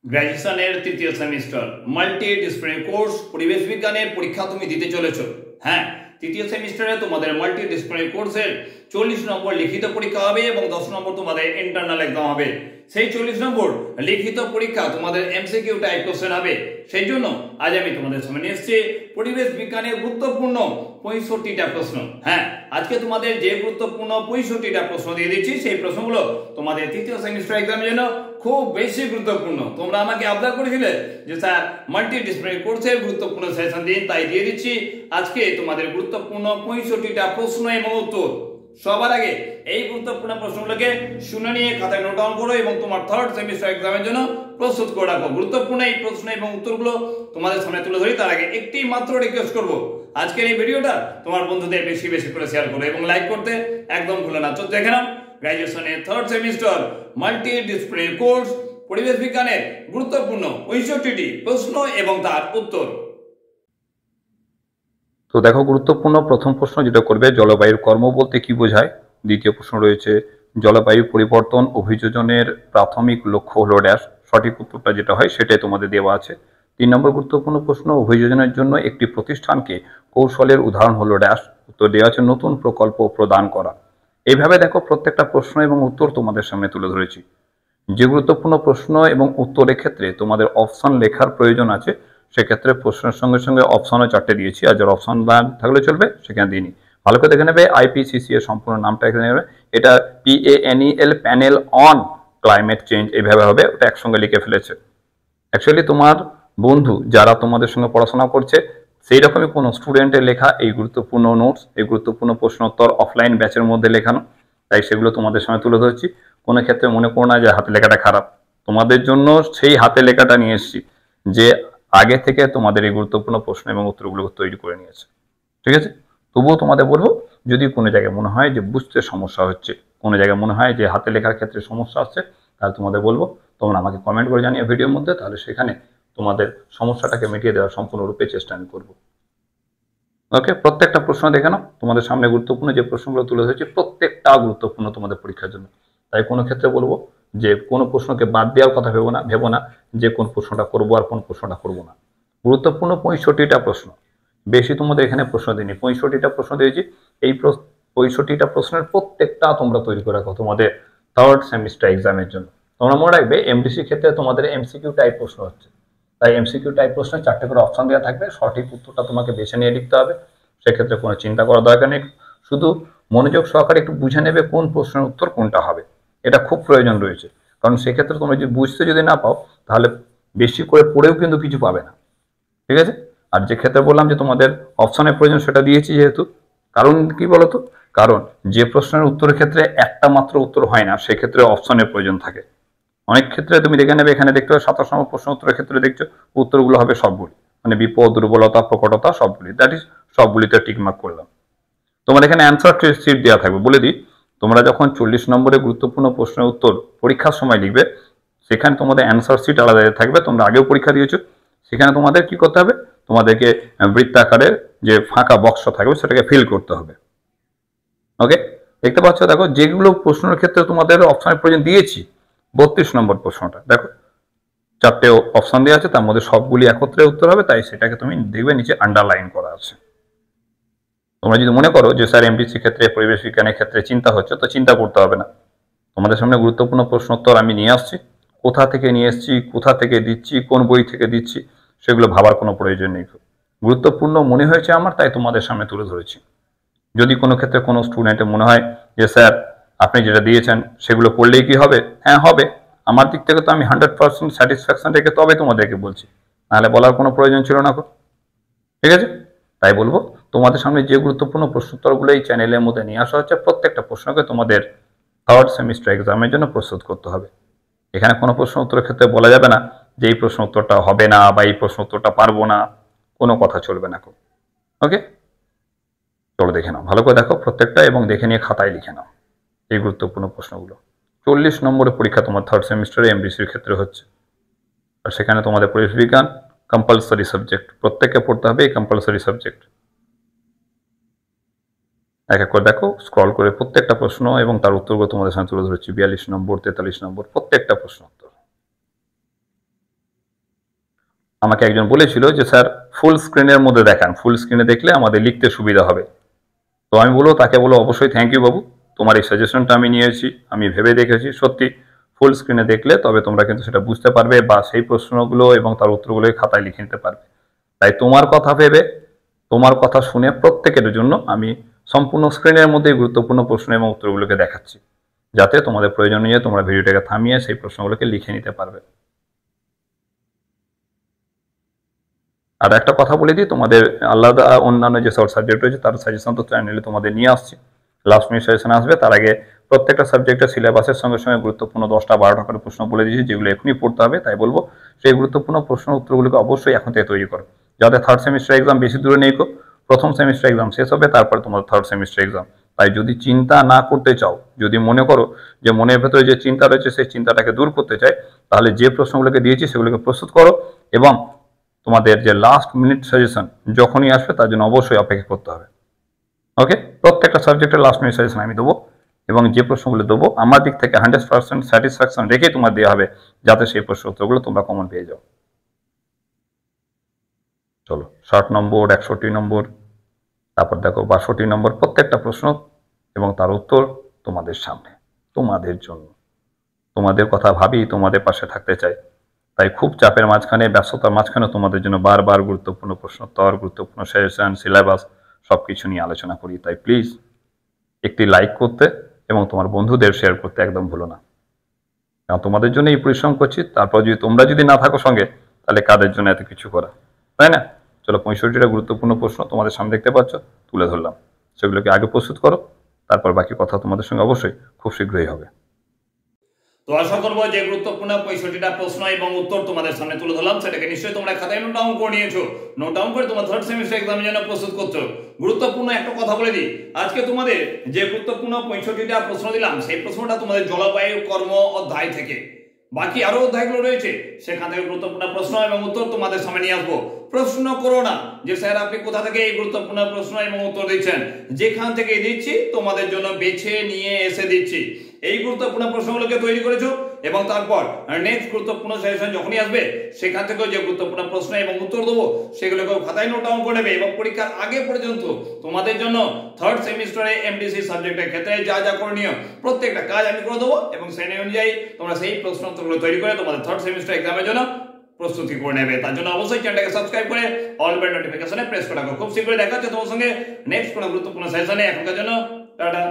গ্র্যাজুয়েশনের তৃতীয় semester multidisciplinary course পরিবেশ বিজ্ঞানের পরীক্ষা তুমি দিতে চলেছো। হ্যাঁ, তৃতীয় সেমিস্টারে তোমাদের মাল্টি ডিসিপ্লিনারি কোর্সের 40 নম্বর লিখিত পরীক্ষা হবে এবং 10 নম্বর তোমাদের ইন্টারনাল এক্সাম হবে। সেই 40 নম্বর লিখিত পরীক্ষা তোমাদের এমসিকিউ টাইপ কোশ্চেন হবে। সেই জন্য আজ আমি তোমাদের সামনে নিয়ে এসেছি পরিবেশ বিজ্ঞানের গুরুত্বপূর্ণ 65টা প্রশ্ন। হ্যাঁ, আজকে তোমাদের যে গুরুত্বপূর্ণ 65টা প্রশ্ন দিয়ে দিচ্ছি সেই প্রশ্নগুলো তোমাদের তৃতীয় সেমিস্টার এক্সামের জন্য খুব বেশি গুরুত্বপূর্ণ। তোমরা আমাকে আবদার করেছিলে যে স্যার মাল্টি ডিসিপ্লিনারি কোর্সের গুরুত্বপূর্ণ সেশন দিন, তাই দিয়ে দিচ্ছি আজকে তোমাদের গুরুত্বপূর্ণ 65টা প্রশ্ন এবং উত্তর। সবার আগে এই গুরুত্বপূর্ণ প্রশ্নগুলোকে শুনে নিয়ে খাতায় নোট ডাউন করো এবং তোমার থার্ড সেমিস্টার এক্সামের জন্য প্রস্তুত করে রাখো। গুরুত্বপূর্ণ এই প্রশ্ন এবং উত্তরগুলো তোমাদের সামনে তুলে ধরি, তার আগে একটি মাত্র রিকোয়েস্ট করব, আজকের এই ভিডিওটা তোমার বন্ধুদের বেশি বেশি করে শেয়ার করো এবং লাইক করতে একদম ভুলো না। তো দেখে নাও গ্র্যাজুয়েশনের third semester multidisciplinary course পরিবেশ বিজ্ঞানের গুরুত্বপূর্ণ 65টি প্রশ্ন এবং তার উত্তর। তো দেখো, গুরুত্বপূর্ণ প্রথম প্রশ্ন যেটা করবে, জলবায়ুর কর্ম বলতে কি বোঝায়। দ্বিতীয় প্রশ্ন রয়েছে জলবায়ু পরিবর্তন অভিযোজনের প্রাথমিক লক্ষ্য হলো ড্যাশ। সঠিক উত্তরটা যেটা হয় সেটাই তোমাদের দেওয়া আছে। 3 নম্বর গুরুত্বপূর্ণ প্রশ্ন, অভিযোজনের জন্য একটি প্রতিষ্ঠানকে কৌশলের উদাহরণ হলো ড্যাশ। উত্তর দেওয়া আছে নতুন প্রকল্প প্রদান করা। এইভাবে দেখো প্রত্যেকটা প্রশ্ন এবং উত্তর তোমাদের সামনে তুলে ধরেছি। যে গুরুত্বপূর্ণ প্রশ্ন এবং উত্তরের ক্ষেত্রে তোমাদের অপশন লেখার প্রয়োজন আছে, সেক্ষেত্রে প্রশ্নের সঙ্গে সঙ্গে অপশনও 4টে দিয়েছি, আর যার অপশন থাকলে চলবে সেখানে দিইনি। ভালো করে দেখে নেবে আইপিসিসি এর সম্পূর্ণ নামটা এখানে নেবে। এটা PANEL panel on climate change, এইভাবে হবে, ওটা একসঙ্গে লিখে ফেলেছে। অ্যাকচুয়ালি তোমার বন্ধু যারা তোমাদের সঙ্গে পড়াশোনা করছে সেই রকমই কোনো স্টুডেন্টের লেখা এই গুরুত্বপূর্ণ নোটস, এই গুরুত্বপূর্ণ প্রশ্নোত্তর অফলাইন ব্যাচের মধ্যে লেখানো, তাই সেগুলো তোমাদের সামনে তুলে ধরছি। কোনো ক্ষেত্রে মনে করো না যে হাতে লেখাটা খারাপ, তোমাদের জন্য সেই হাতে লেখাটা নিয়ে এসেছি যে আগে থেকে তোমাদের এই গুরুত্বপূর্ণ প্রশ্ন এবং উত্তরগুলো তৈরি করে নিয়েছে। ঠিক আছে, তবুও তোমাদের বলবো যদি কোনো জায়গায় মনে হয় যে বুঝতে সমস্যা হচ্ছে, কোনো জায়গায় মনে হয় যে হাতে লেখার ক্ষেত্রে সমস্যা আসছে, তাহলে তোমাদের বলবো তোমরা আমাকে কমেন্ট করে জানিয়ে ভিডিওর মধ্যে, তাহলে সেখানে তোমাদের সমস্যাটাকে মিটিয়ে দেওয়ার সম্পূর্ণরূপে চেষ্টা আমি করবো। ওকে, প্রত্যেকটা প্রশ্ন দেখে নাও, তোমাদের সামনে গুরুত্বপূর্ণ যে প্রশ্নগুলো তুলে ধরেছি প্রত্যেকটা গুরুত্বপূর্ণ তোমাদের পরীক্ষার জন্য। তাই কোনো ক্ষেত্রে বলবো যে কোনো প্রশ্নকে বাদ দেওয়ার কথা ভেবো না যে কোন প্রশ্নটা করবো আর কোন প্রশ্নটা করবো না। গুরুত্বপূর্ণ 65টা প্রশ্ন, বেশি তোমাদের এখানে প্রশ্ন দিইনি, 65টা প্রশ্ন দিয়েছি। এই 65টা প্রশ্নের প্রত্যেকটা তোমরা তৈরি করে রাখো তোমাদের থার্ড সেমিস্টার এক্সামের জন্য। তোমরা মনে রাখবে এমডিসি ক্ষেত্রে তোমাদের এমসিকিউ টাইপ প্রশ্ন হচ্ছে, তাই এমসিকিউ টাইপ প্রশ্নে 4টে করে অপশন দেওয়া থাকবে, সঠিক উত্তরটা তোমাকে বেছে নিয়ে লিখতে হবে। সেক্ষেত্রে কোনো চিন্তা করার দরকার নেই, শুধু মনোযোগ সহকারে একটু বুঝে নেবে কোন প্রশ্নের উত্তর কোনটা হবে, এটা খুব প্রয়োজন রয়েছে। কারণ সেক্ষেত্রে তোমরা যদি বুঝতে যদি না পাও তাহলে বেশি করে পড়েও কিন্তু কিছু পাবে না। ঠিক আছে, আর যে ক্ষেত্রে বললাম যে তোমাদের অপশনের প্রয়োজন সেটা দিয়েছি যেহেতু, কারণ কি বলতো, কারণ যে প্রশ্নের উত্তরের ক্ষেত্রে একটা মাত্র উত্তর হয় না, সেক্ষেত্রে অপশনের প্রয়োজন থাকে। অনেক ক্ষেত্রে তুমি দেখে নেবে এখানে দেখতে হবে 27 নম্বর প্রশ্ন উত্তরের ক্ষেত্রে দেখছো উত্তরগুলো হবে সবগুলি, মানে বিপদ, দুর্বলতা, প্রকটতা সবগুলি, দ্যাট ইজ সবগুলিতে টিকমার্ক করলাম। তোমার এখানে অ্যান্সার শিট দেওয়া থাকবে, বলে দিই তোমরা যখন 40 নম্বরের গুরুত্বপূর্ণ প্রশ্নের উত্তর পরীক্ষার সময় লিখবে, সেখানে তোমাদের অ্যান্সার শিট আলাদা থাকবে। তোমরা আগেও পরীক্ষা দিয়েছো, সেখানে তোমাদের কি করতে হবে, তোমাদেরকে বৃত্তাকারে যে ফাঁকা বক্স থাকবে সেটাকে ফিল করতে হবে। ওকে, দেখতে পাচ্ছ, দেখো যেগুলো প্রশ্নের ক্ষেত্রে তোমাদের অপশনের প্রয়োজন দিয়েছি, 32 নম্বর প্রশ্নটা দেখো 4টে অপশন দেওয়া আছে, তার মধ্যে সবগুলি একত্রে উত্তর হবে, তাই সেটাকে তুমি দেখবে নিচে আন্ডারলাইন করা আছে। তোমরা যদি মনে করো যে স্যার এমপিসি ক্ষেত্রে পরিবেশ বিজ্ঞানের ক্ষেত্রে চিন্তা হচ্ছে, তো চিন্তা করতে হবে না, তোমাদের সামনে গুরুত্বপূর্ণ প্রশ্নোত্তর আমি নিয়ে আসছি, কোথা থেকে নিয়ে এসেছি, কোথা থেকে দিচ্ছি, কোন বই থেকে দিচ্ছি, সেগুলো ভাবার কোনো প্রয়োজন নেই। গুরুত্বপূর্ণ মনে হয়েছে আমার, তাই তোমাদের সামনে তুলে ধরেছি। যদি কোনো ক্ষেত্রে কোনো স্টুডেন্টের মনে হয় যে স্যার আপনি যেটা দিয়েছেন সেগুলো করলেই কি হবে, হ্যাঁ হবে, আমার দিক থেকে তো আমি 100% স্যাটিসফ্যাকশন রেখে তবে তোমাদেরকে বলছি, নাহলে বলার কোনো প্রয়োজন ছিল না। ঠিক আছে, তাই বলবো তোমাদের সামনে যে গুরুত্বপূর্ণ প্রশ্নোত্তরগুলো এই চ্যানেলের মধ্যে নিয়ে আসা হচ্ছে, প্রত্যেকটা প্রশ্নকে তোমাদের থার্ড সেমিস্টার এক্সামের জন্য প্রস্তুত করতে হবে। এখানে কোনো প্রশ্ন উত্তরের ক্ষেত্রে বলা যাবে না যে এই প্রশ্ন উত্তরটা হবে না বা এই প্রশ্ন উত্তরটা পারবো না, কোনো কথা চলবে না। ওকে, চলো দেখে নাও, ভালো করে দেখো প্রত্যেকটা এবং দেখে নিয়ে খাতায় লিখে নাও এই গুরুত্বপূর্ণ প্রশ্নগুলো। 40 নম্বরের পরীক্ষা তোমার থার্ড সেমিস্টারে এমবিসির ক্ষেত্রে হচ্ছে, আর সেখানে তোমাদের পরিবেশ বিজ্ঞান কম্পালসরি সাবজেক্ট, প্রত্যেককে পড়তে হবে এই কম্পালসরি সাবজেক্ট। এক এক করে দেখো, স্ক্রল করে প্রত্যেকটা প্রশ্ন এবং তার উত্তরগুলো তোমাদের সামনে তুলে ধরেছি, 42 নম্বর, 43 নম্বর, প্রত্যেকটা প্রশ্ন উত্তর। আমাকে একজন বলেছিল যে স্যার ফুল স্ক্রিনের মধ্যে দেখান, ফুল স্ক্রিনে দেখলে আমাদের লিখতে সুবিধা হবে। তো আমি তাকে বলবো অবশ্যই থ্যাংক ইউ বাবু, তোমার এই সাজেশনটা আমি নিয়েছি, আমি ভেবে দেখেছি সত্যি ফুল স্ক্রিনে দেখলে তবে তোমরা কিন্তু সেটা বুঝতে পারবে বা সেই প্রশ্নগুলো এবং তার উত্তরগুলো খাতায় লিখে নিতে পারবে। তাই তোমার কথা ভেবে, তোমার কথা শুনে প্রত্যেকের জন্য আমি সম্পূর্ণ স্ক্রিনের মধ্যে গুরুত্বপূর্ণ প্রশ্ন এবং উত্তরগুলোকে দেখাচ্ছি, যাতে তোমাদের প্রয়োজন নিয়ে তোমরা ভিডিওটাকে থামিয়ে সেই প্রশ্নগুলোকে লিখে নিতে পারবে। আর একটা কথা বলে দিই, তোমাদের আলাদা অন্যান্য যে সব সাবজেক্ট রয়েছে তার সাজেশন তো চ্যানেলে তোমাদের নিয়ে আসছি, লাস্ট মিনিট সাজেশন আসবে। তার আগে প্রত্যেকটা সাবজেক্টের সিলেবাসের সঙ্গে সঙ্গে গুরুত্বপূর্ণ 10টা 12টা করে প্রশ্ন বলে দিয়েছি, যেগুলো এখনই পড়তে হবে। তাই বলবো সেই গুরুত্বপূর্ণ প্রশ্ন উত্তরগুলোকে অবশ্যই এখন থেকে তৈরি করো, যাতে থার্ড সেমিস্টার এক্সাম বেশি দূরে নেই। প্রথম সেমিস্টার এক্সাম শেষ হবে, তারপরে তোমাদের থার্ড সেমিস্টার এক্সাম। তাই যদি চিন্তা না করতে চাও, যদি মনে করো যে মনের ভেতরে যে চিন্তা রয়েছে সেই চিন্তাটাকে দূর করতে চাই, তাহলে যে প্রশ্নগুলোকে দিয়েছি সেগুলোকে প্রস্তুত করো এবং তোমাদের যে লাস্ট মিনিট সাজেশন যখনই আসবে তার জন্য অবশ্যই অপেক্ষা করতে হবে। ওকে, প্রত্যেকটা সাবজেক্টের লাস্ট মিনিট সাজেশন আমি দেবো এবং যে প্রশ্নগুলো দেবো আমার দিক থেকে 100% স্যাটিসফ্যাকশন রেখেই তোমার দেওয়া হবে, যাতে সেই প্রশ্ন উত্তরগুলো তোমরা কমন পেয়ে যাও। চলো 60 নম্বর, 61 নম্বর, তারপর দেখো 62 নম্বর, প্রত্যেকটা প্রশ্ন এবং তার উত্তর তোমাদের সামনে, তোমাদের জন্য। তোমাদের কথা ভাবি, তোমাদের পাশে থাকতে চাই। তাই খুব চাপের মাঝখানে, ব্যস্ততার মাঝখানে তোমাদের জন্য বারবার গুরুত্বপূর্ণ প্রশ্নোত্তর, গুরুত্বপূর্ণ সাজেশন, সিলেবাস সবকিছু নিয়ে আলোচনা করি। তাই প্লিজ একটি লাইক করতে এবং তোমার বন্ধুদের শেয়ার করতে একদম ভুলো না, কারণ তোমাদের জন্য এই পরিশ্রম করছি। তারপর যদি তোমরা যদি না থাকো সঙ্গে, তাহলে কাদের জন্য এত কিছু করা, তাই না? চলো 65টা গুরুত্বপূর্ণ প্রশ্ন তোমাদের সামনে দেখতে পাচ্ছ, তুলে ধরলাম। সেগুলোকে আগে প্রস্তুত করো, তারপর বাকি কথা তোমাদের সঙ্গে অবশ্যই খুব শীঘ্রই হবে। তো আশা করবো যে গুরুত্বপূর্ণ 65টা প্রশ্ন এবং উত্তর তোমাদের সামনে তুলে ধরলাম, সেটাকে নিশ্চয়ই তোমরা খাতায় নোট ডাউন করে নিয়েছো। নোট ডাউন করে তোমার থার্ড সেমিস্টার এক্সামের জন্য প্রস্তুত করছো। গুরুত্বপূর্ণ একটা কথা বলে দিই, আজকে তোমাদের যে গুরুত্বপূর্ণ 65টা প্রশ্ন দিলাম, সেই প্রশ্নটা তোমাদের জলবায়ু কর্ম অধ্যায় থেকে। বাকি আরো অধ্যায়গুলো রয়েছে, সেখান থেকে গুরুত্বপূর্ণ প্রশ্ন এবং উত্তর তোমাদের সামনে নিয়ে আসবো। প্রশ্ন করো না যে স্যার আপনি কোথা থেকে এই গুরুত্বপূর্ণ প্রশ্ন এবং উত্তর দিচ্ছেন, যেখান থেকে দিচ্ছি তোমাদের জন্য বেছে নিয়ে এসে দিচ্ছি। এই গুরুত্বপূর্ণ প্রশ্নগুলোকে তৈরি করেছো এবং তারপর নেক্সট গুরুত্বপূর্ণ সেশন যখনই আসবে, সেখান থেকে যে গুরুত্বপূর্ণ প্রশ্ন এবং উত্তর দেবো সেগুলোকে খাতায় নোট ডাউন করে নেবে এবং পরীক্ষার আগে পর্যন্ত তোমাদের জন্য থার্ড সেমিস্টারে এমডিসি সাবজেক্টের ক্ষেত্রে যা যা করণীয় প্রত্যেকটা কাজ আমি করে দেবো এবং সেই অনুযায়ী তোমরা সেই প্রশ্ন উত্তরগুলো তৈরি করে তোমাদের থার্ড সেমিস্টার এক্সামের জন্য প্রস্তুতি করে নেবে। তার জন্য অবশ্যই চ্যানেলটাকে সাবস্ক্রাইব করে অল বেল নোটিফিকেশনে প্রেস করে রাখো। খুব শীঘ্রই দেখা হচ্ছে তোমার সঙ্গে নেক্সট কোনো গুরুত্বপূর্ণ সেশনে। এখনকার জন্য টাটা।